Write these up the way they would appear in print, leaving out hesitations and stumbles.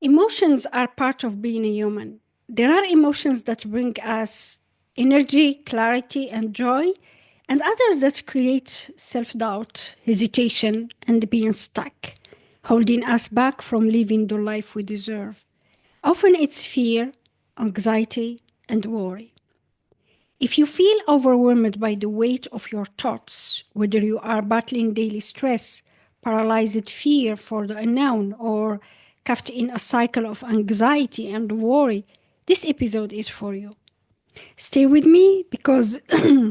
Emotions are part of being a human. There are emotions that bring us energy, clarity, and joy, and others that create self doubt, hesitation, and being stuck, holding us back from living the life we deserve. Often it's fear, anxiety, and worry. If you feel overwhelmed by the weight of your thoughts, whether you are battling daily stress, paralyzed fear for the unknown, or caught in a cycle of anxiety and worry, this episode is for you. Stay with me because,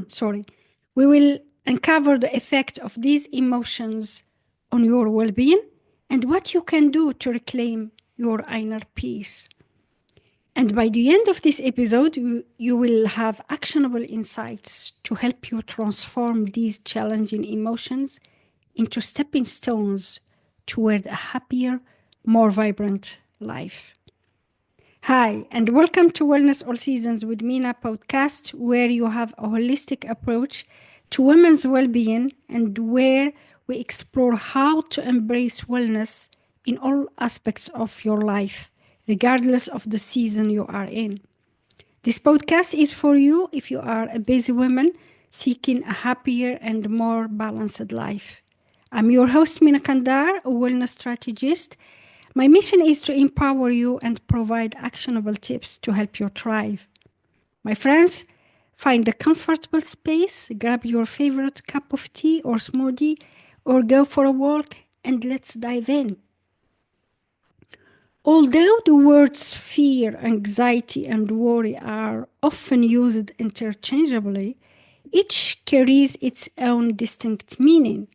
sorry, we will uncover the effect of these emotions on your well being and what you can do to reclaim your inner peace. And by the end of this episode, you will have actionable insights to help you transform these challenging emotions into stepping stones toward a happier, more vibrant life. Hi, and welcome to Wellness All Seasons with Mina podcast, where you have a holistic approach to women's well being and where we explore how to embrace wellness in all aspects of your life, regardless of the season you are in. This podcast is for you if you are a busy woman seeking a happier and more balanced life. I'm your host, Mina Kandar, a wellness strategist. My mission is to empower you and provide actionable tips to help you thrive. My friends, find a comfortable space, grab your favorite cup of tea or smoothie, or go for a walk, and let's dive in. Although the words fear, anxiety, and worry are often used interchangeably, each carries its own distinct meaning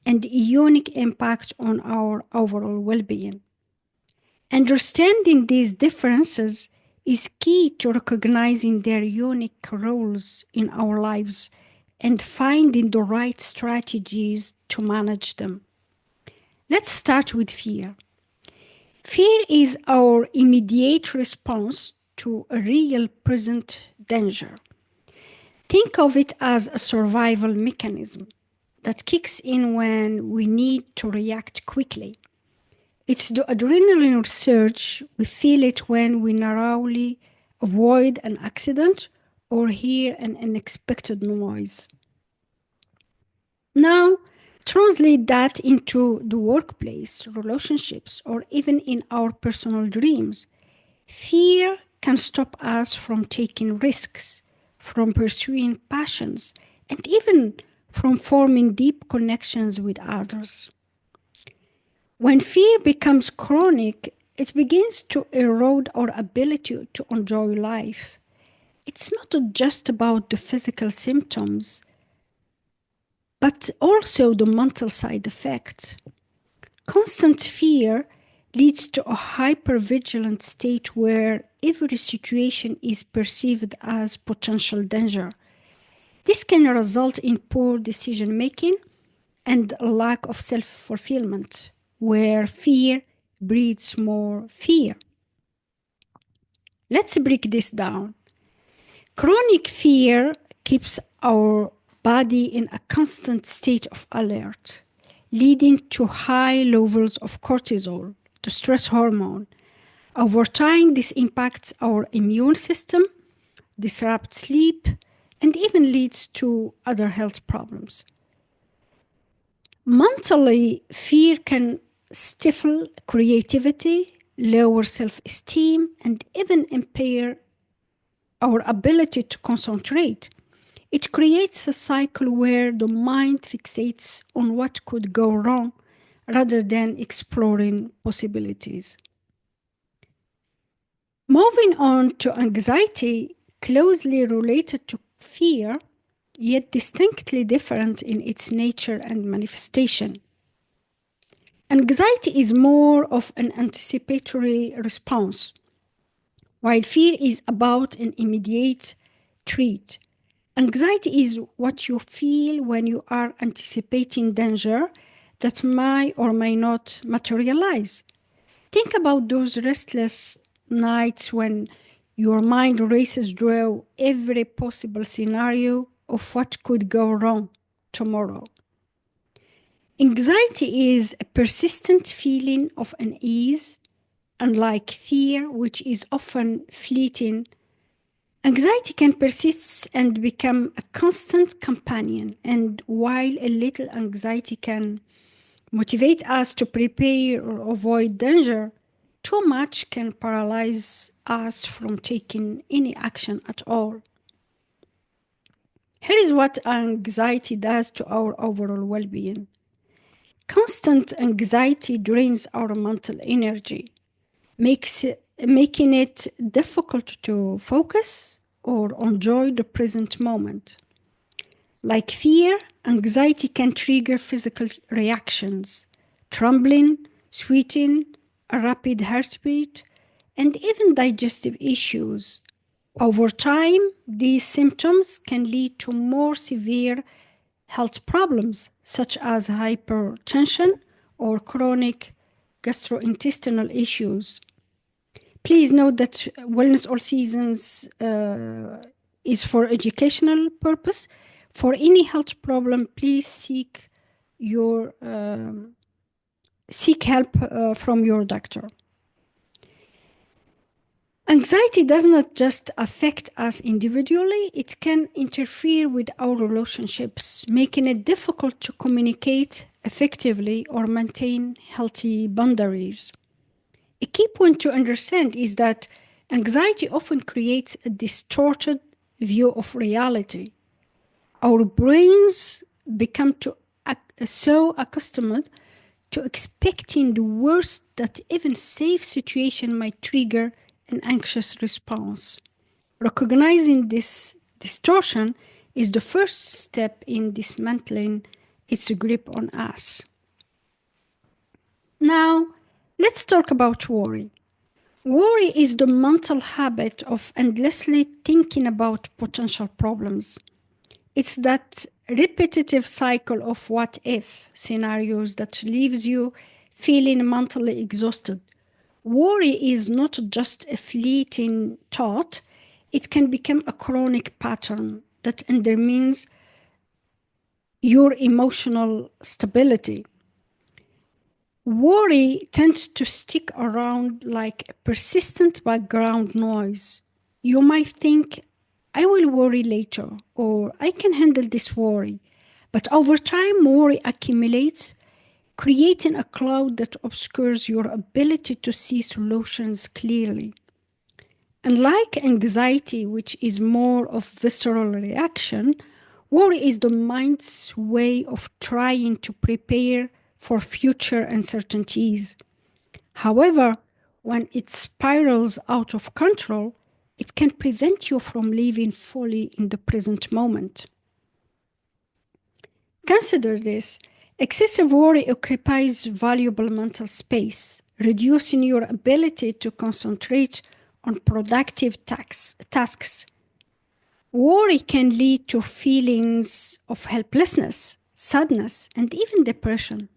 and a unique impact on our overall well being. Understanding these differences is key to recognizing their unique roles in our lives and finding the right strategies to manage them. Let's start with fear. Fear is our immediate response to a real present danger. Think of it as a survival mechanism that kicks in when we need to react quickly. It's the adrenaline surge. We feel it when we narrowly avoid an accident or hear an unexpected noise. Now, translate that into the workplace, relationships, or even in our personal dreams. Fear can stop us from taking risks, from pursuing passions, and even from forming deep connections with others. When fear becomes chronic, it begins to erode our ability to enjoy life. It's not just about the physical symptoms, but also the mental side effects. Constant fear leads to a hypervigilant state where every situation is perceived as potential danger. This can result in poor decision making and a lack of self fulfillment, where fear breeds more fear. Let's break this down. Chronic fear keeps our body in a constant state of alert, leading to high levels of cortisol, the stress hormone. Over time, this impacts our immune system, disrupts sleep, and even leads to other health problems. Mentally, fear can stifle creativity, lower self esteem, and even impair our ability to concentrate. It creates a cycle where the mind fixates on what could go wrong rather than exploring possibilities. Moving on to anxiety, closely related to fear, yet distinctly different in its nature and manifestation. Anxiety is more of an anticipatory response, while fear is about an immediate threat. Anxiety is what you feel when you are anticipating danger that may or may not materialize. Think about those restless nights when your mind races through every possible scenario of what could go wrong tomorrow. Anxiety is a persistent feeling of unease, Unlike fear, which is often fleeting, anxiety can persist and become a constant companion. And while a little anxiety can motivate us to prepare or avoid danger, too much can paralyze us from taking any action at all. Here is what anxiety does to our overall well being. Constant anxiety drains our mental energy, making it difficult to focus or enjoy the present moment. Like fear, anxiety can trigger physical reactions, trembling, sweating, a rapid heartbeat, and even digestive issues. Over time, these symptoms can lead to more severe health problems such as hypertension or chronic gastrointestinal issues. Please note that Wellness All Seasons is for educational purpose. For any health problem, please seek help from your doctor. Anxiety does not just affect us individually, it can interfere with our relationships, making it difficult to communicate effectively or maintain healthy boundaries. A key point to understand is that anxiety often creates a distorted view of reality. Our brains become so accustomed to expecting the worst that even safe situation might trigger an anxious response. Recognizing this distortion is the first step in dismantling its grip on us. Now, let's talk about worry. Worry is the mental habit of endlessly thinking about potential problems. It's that repetitive cycle of what if scenarios that leaves you feeling mentally exhausted. Worry is not just a fleeting thought, it can become a chronic pattern that undermines your emotional stability. Worry tends to stick around like a persistent background noise. You might think, I will worry later, or I can handle this worry. But over time, worry accumulates, creating a cloud that obscures your ability to see solutions clearly. Unlike anxiety, which is more of visceral reaction, worry is the mind's way of trying to prepare for future uncertainties. However, when it spirals out of control, it can prevent you from living fully in the present moment. Consider this. Excessive worry occupies valuable mental space, reducing your ability to concentrate on productive tasks. Worry can lead to feelings of helplessness, sadness, and even depression.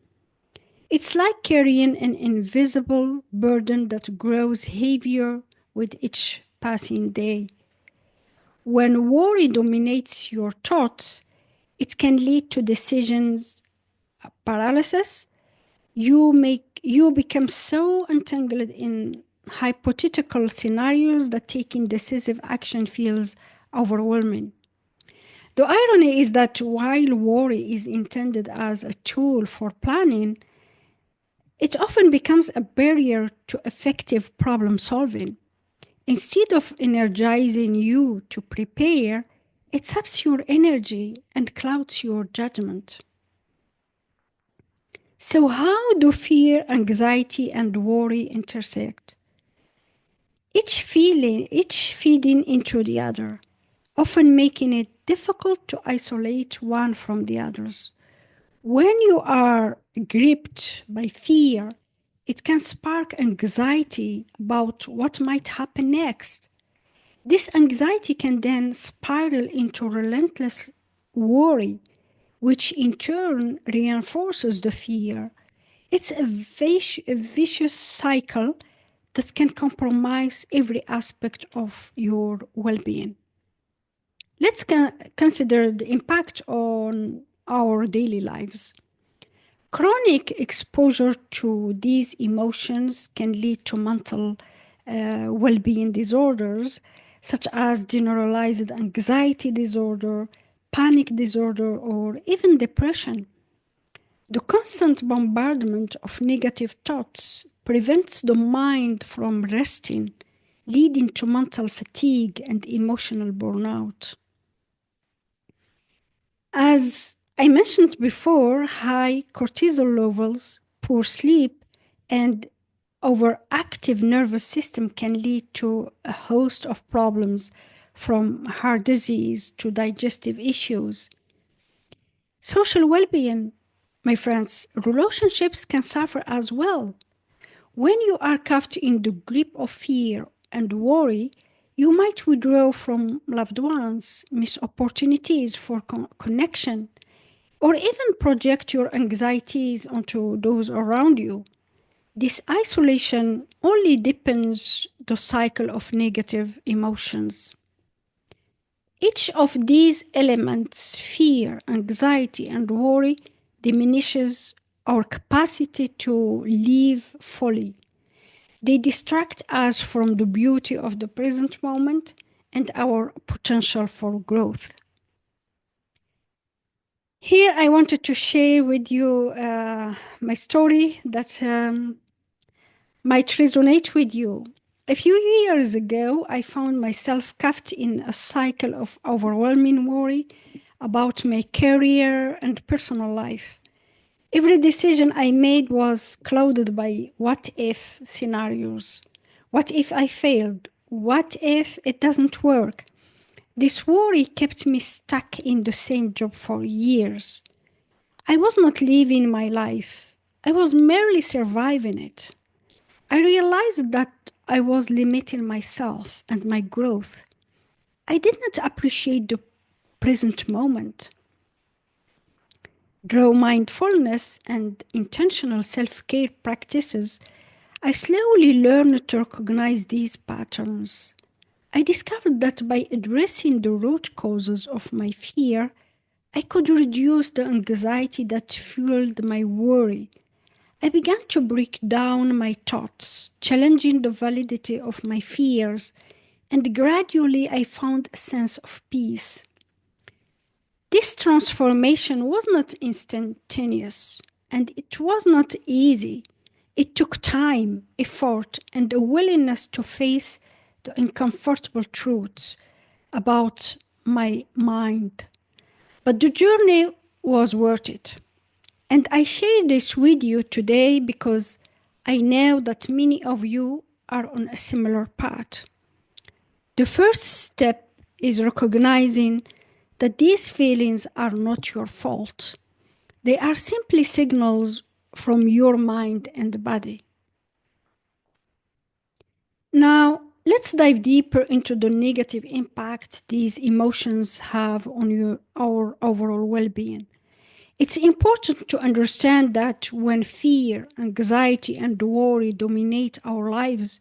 It's like carrying an invisible burden that grows heavier with each passing day. When worry dominates your thoughts, it can lead to decisions paralysis. You become so entangled in hypothetical scenarios that taking decisive action feels overwhelming. The irony is that while worry is intended as a tool for planning, it often becomes a barrier to effective problem solving. Instead of energizing you to prepare, it saps your energy and clouds your judgment. So, how do fear, anxiety, and worry intersect? Each feeding into the other, often making it difficult to isolate one from the others. When you are gripped by fear, it can spark anxiety about what might happen next. This anxiety can then spiral into relentless worry, which in turn reinforces the fear. It's a vicious cycle that can compromise every aspect of your well being. Let's consider the impact on our daily lives. Chronic exposure to these emotions can lead to mental well being disorders, such as generalized anxiety disorder, panic disorder, or even depression. The constant bombardment of negative thoughts prevents the mind from resting, leading to mental fatigue and emotional burnout. As I mentioned before, high cortisol levels, poor sleep, and overactive nervous system can lead to a host of problems from heart disease to digestive issues. Social well-being, my friends, relationships can suffer as well. When you are caught in the grip of fear and worry, you might withdraw from loved ones, miss opportunities for connection, or even project your anxieties onto those around you. This isolation only deepens the cycle of negative emotions. Each of these elements, fear, anxiety, and worry, diminishes our capacity to live fully. They distract us from the beauty of the present moment and our potential for growth. Here, I wanted to share with you my story that might resonate with you. A few years ago, I found myself caught in a cycle of overwhelming worry about my career and personal life. Every decision I made was clouded by what if scenarios. What if I failed? What if it doesn't work? This worry kept me stuck in the same job for years. I was not living my life, I was merely surviving it. I realized that I was limiting myself and my growth. I did not appreciate the present moment. Through mindfulness and intentional self care practices, I slowly learned to recognize these patterns. I discovered that by addressing the root causes of my fear, I could reduce the anxiety that fueled my worry. I began to break down my thoughts, challenging the validity of my fears, and gradually I found a sense of peace. This transformation was not instantaneous, and it was not easy. It took time, effort, and a willingness to face the uncomfortable truths about my mind. But the journey was worth it. And I share this with you today because I know that many of you are on a similar path. The first step is recognizing that these feelings are not your fault. They are simply signals from your mind and body. Now, let's dive deeper into the negative impact these emotions have on our overall well being. It's important to understand that when fear, anxiety, and worry dominate our lives,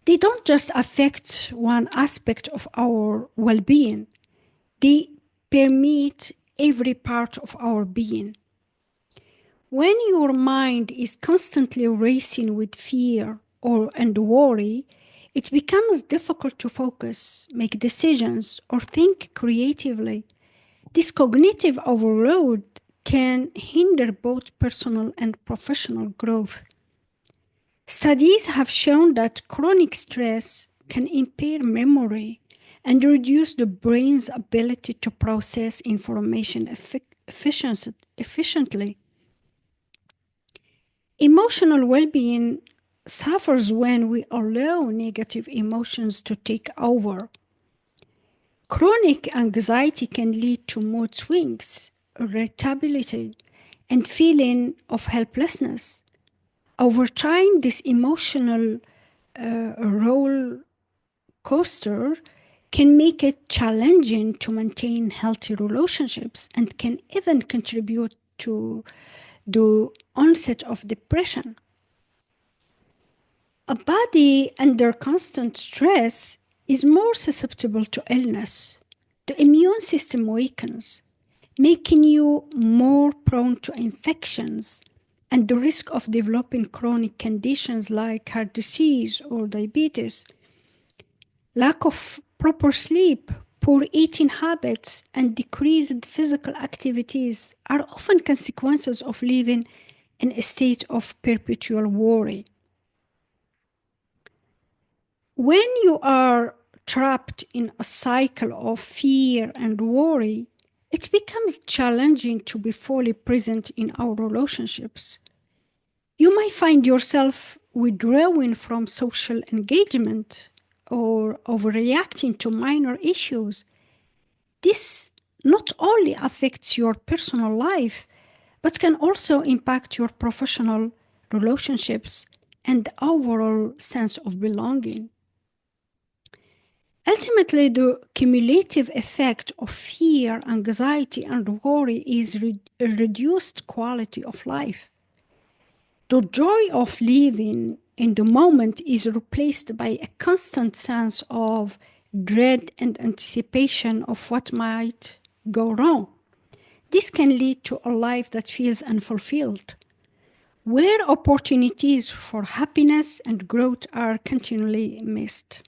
they don't just affect one aspect of our well being, they permeate every part of our being. When your mind is constantly racing with fear and worry, it becomes difficult to focus, make decisions, or think creatively. This cognitive overload can hinder both personal and professional growth. Studies have shown that chronic stress can impair memory and reduce the brain's ability to process information efficiently. Emotional well being suffers when we allow negative emotions to take over. Chronic anxiety can lead to mood swings, irritability, and feeling of helplessness. Over time, this emotional roller coaster can make it challenging to maintain healthy relationships and can even contribute to the onset of depression. A body under constant stress is more susceptible to illness. The immune system weakens, making you more prone to infections and the risk of developing chronic conditions like heart disease or diabetes. Lack of proper sleep, poor eating habits, and decreased physical activities are often consequences of living in a state of perpetual worry. When you are trapped in a cycle of fear and worry, it becomes challenging to be fully present in our relationships. You might find yourself withdrawing from social engagement or overreacting to minor issues. This not only affects your personal life, but can also impact your professional relationships and overall sense of belonging. Ultimately, the cumulative effect of fear, anxiety, and worry is a reduced quality of life. The joy of living in the moment is replaced by a constant sense of dread and anticipation of what might go wrong. This can lead to a life that feels unfulfilled, where opportunities for happiness and growth are continually missed.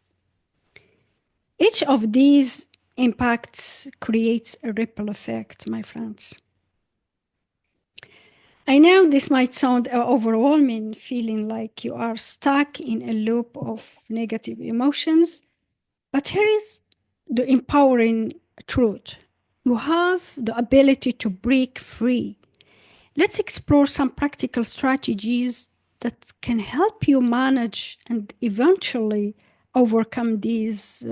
Each of these impacts creates a ripple effect, my friends. I know this might sound overwhelming, feeling like you are stuck in a loop of negative emotions, but here is the empowering truth. You have the ability to break free. Let's explore some practical strategies that can help you manage and eventually overcome these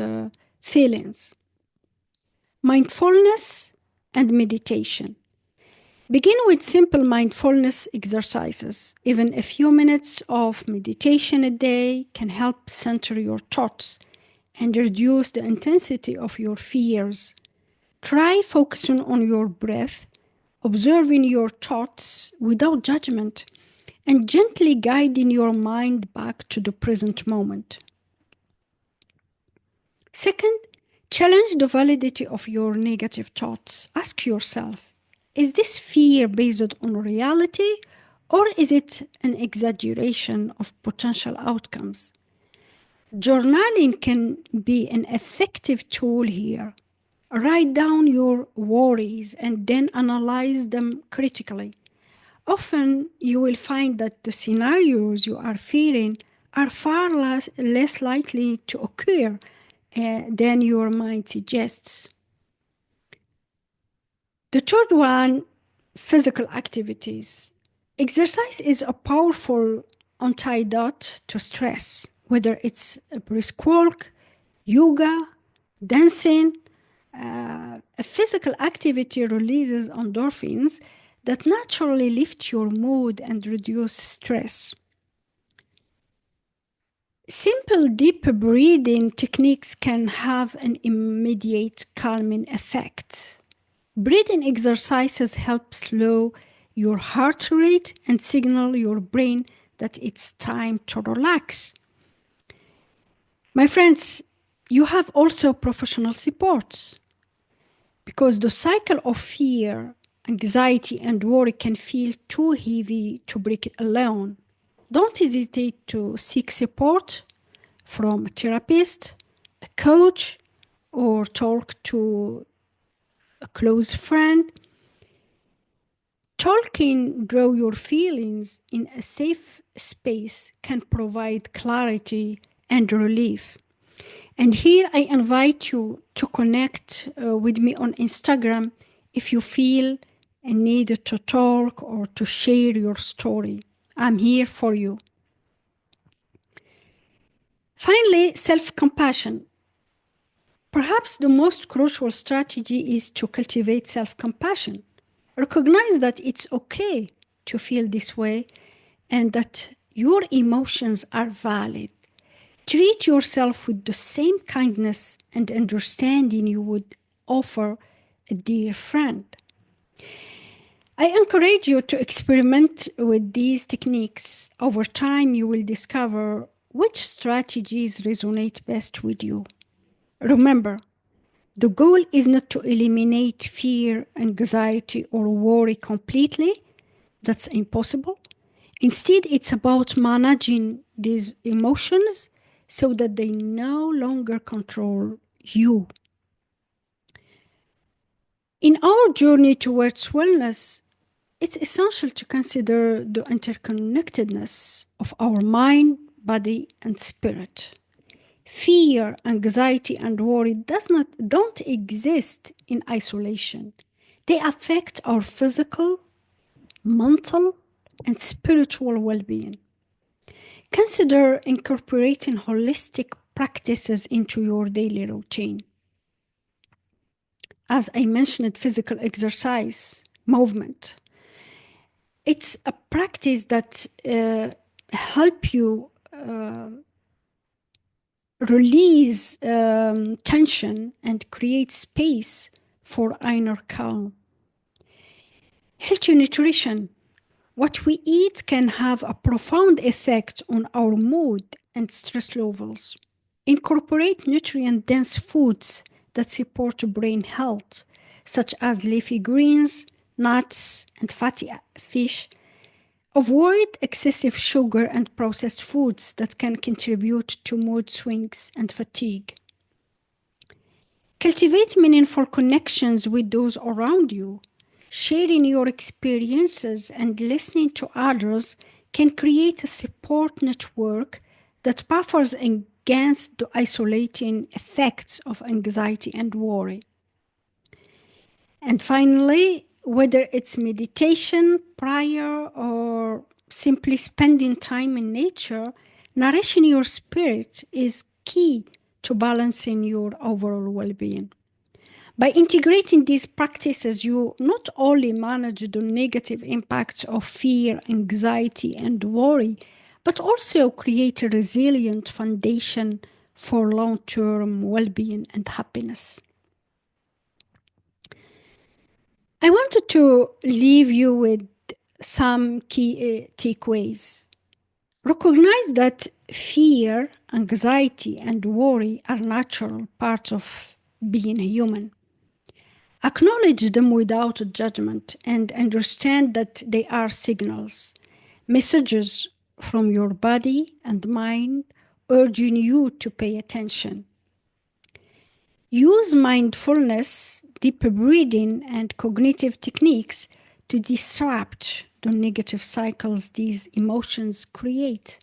feelings. Mindfulness and meditation. Begin with simple mindfulness exercises. Even a few minutes of meditation a day can help center your thoughts and reduce the intensity of your fears. Try focusing on your breath, observing your thoughts without judgment, and gently guiding your mind back to the present moment. Second, challenge the validity of your negative thoughts. Ask yourself, is this fear based on reality or is it an exaggeration of potential outcomes? Journaling can be an effective tool here. Write down your worries and then analyze them critically. Often you will find that the scenarios you are fearing are far less likely to occur than your mind suggests. The third one, physical activities. Exercise is a powerful antidote to stress, whether it's a brisk walk, yoga, dancing. A physical activity releases endorphins that naturally lift your mood and reduce stress. Simple deep breathing techniques can have an immediate calming effect. Breathing exercises help slow your heart rate and signal your brain that it's time to relax. My friends, you have also professional supports because the cycle of fear, anxiety, and worry can feel too heavy to break it alone. Don't hesitate to seek support from a therapist, a coach, or talk to a close friend. Talking through your feelings in a safe space can provide clarity and relief. And here I invite you to connect with me on Instagram if you feel a need to talk or to share your story. I'm here for you. Finally, self compassion. Perhaps the most crucial strategy is to cultivate self compassion. Recognize that it's okay to feel this way and that your emotions are valid. Treat yourself with the same kindness and understanding you would offer a dear friend. I encourage you to experiment with these techniques. Over time, you will discover which strategies resonate best with you. Remember, The goal is not to eliminate fear, anxiety, or worry completely. That's impossible. Instead, it's about managing these emotions so that they no longer control you. In our journey towards wellness, it's essential to consider the interconnectedness of our mind, body, and spirit. Fear, anxiety, and worry don't exist in isolation. They affect our physical, mental, and spiritual well-being. Consider incorporating holistic practices into your daily routine. As I mentioned, physical exercise, movement. It's a practice that help you release tension and create space for inner calm. Healthy nutrition. What we eat can have a profound effect on our mood and stress levels. Incorporate nutrient dense foods that support brain health, such as leafy greens, nuts, and fatty fish. Avoid excessive sugar and processed foods that can contribute to mood swings and fatigue. Cultivate meaningful connections with those around you. Sharing your experiences and listening to others can create a support network that buffers against the isolating effects of anxiety and worry. And finally, whether it's meditation, prayer, or simply spending time in nature, nourishing your spirit is key to balancing your overall well being. By integrating these practices, you not only manage the negative impacts of fear, anxiety, and worry, but also create a resilient foundation for long term well being and happiness. I wanted to leave you with some key takeaways. Recognize that fear, anxiety, and worry are natural parts of being human. Acknowledge them without judgment and understand that they are signals, messages from your body and mind urging you to pay attention. Use mindfulness, deep breathing, and cognitive techniques to disrupt the negative cycles these emotions create.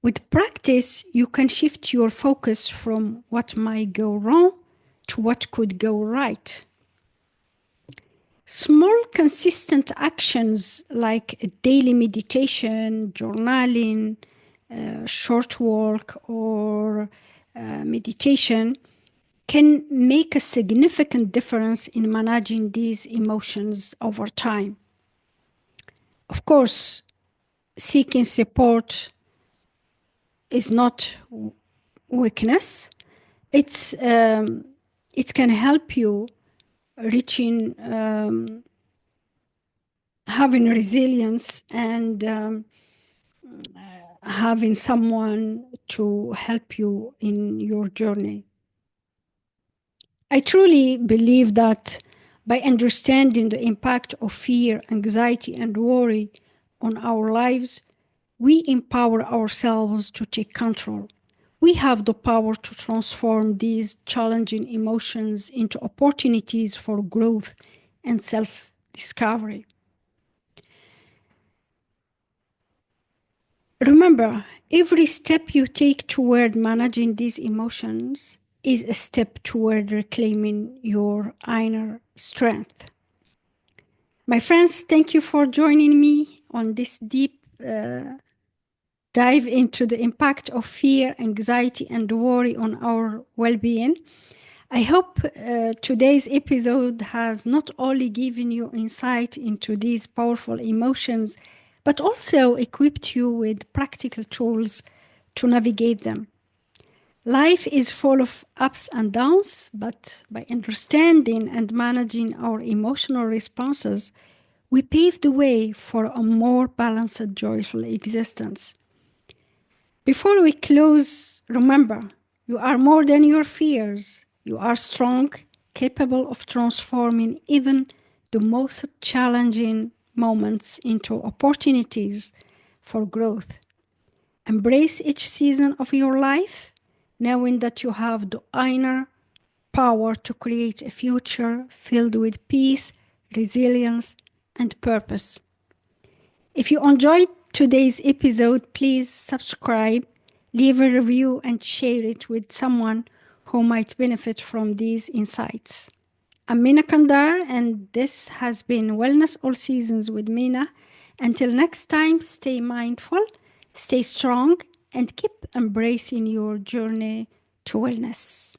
With practice, you can shift your focus from what might go wrong to what could go right. Small, consistent actions like daily meditation, journaling, short walk, or meditation can make a significant difference in managing these emotions over time. Of course, seeking support is not weakness. It can help you reaching having resilience and having someone to help you in your journey. I truly believe that by understanding the impact of fear, anxiety, and worry on our lives, we empower ourselves to take control. We have the power to transform these challenging emotions into opportunities for growth and self discovery. Remember, every step you take toward managing these emotions is a step toward reclaiming your inner strength. My friends, thank you for joining me on this deep dive into the impact of fear, anxiety, and worry on our well being. I hope today's episode has not only given you insight into these powerful emotions, but also equipped you with practical tools to navigate them. Life is full of ups and downs, but by understanding and managing our emotional responses, we pave the way for a more balanced, joyful existence. Before we close, remember, you are more than your fears. You are strong, capable of transforming even the most challenging moments into opportunities for growth. Embrace each season of your life, knowing that you have the inner power to create a future filled with peace, resilience, and purpose. If you enjoyed today's episode, please subscribe, leave a review, and share it with someone who might benefit from these insights. I'm Mina Kandar, and this has been Wellness All Seasons with Mina. Until next time, stay mindful, stay strong, and keep embracing your journey to wellness.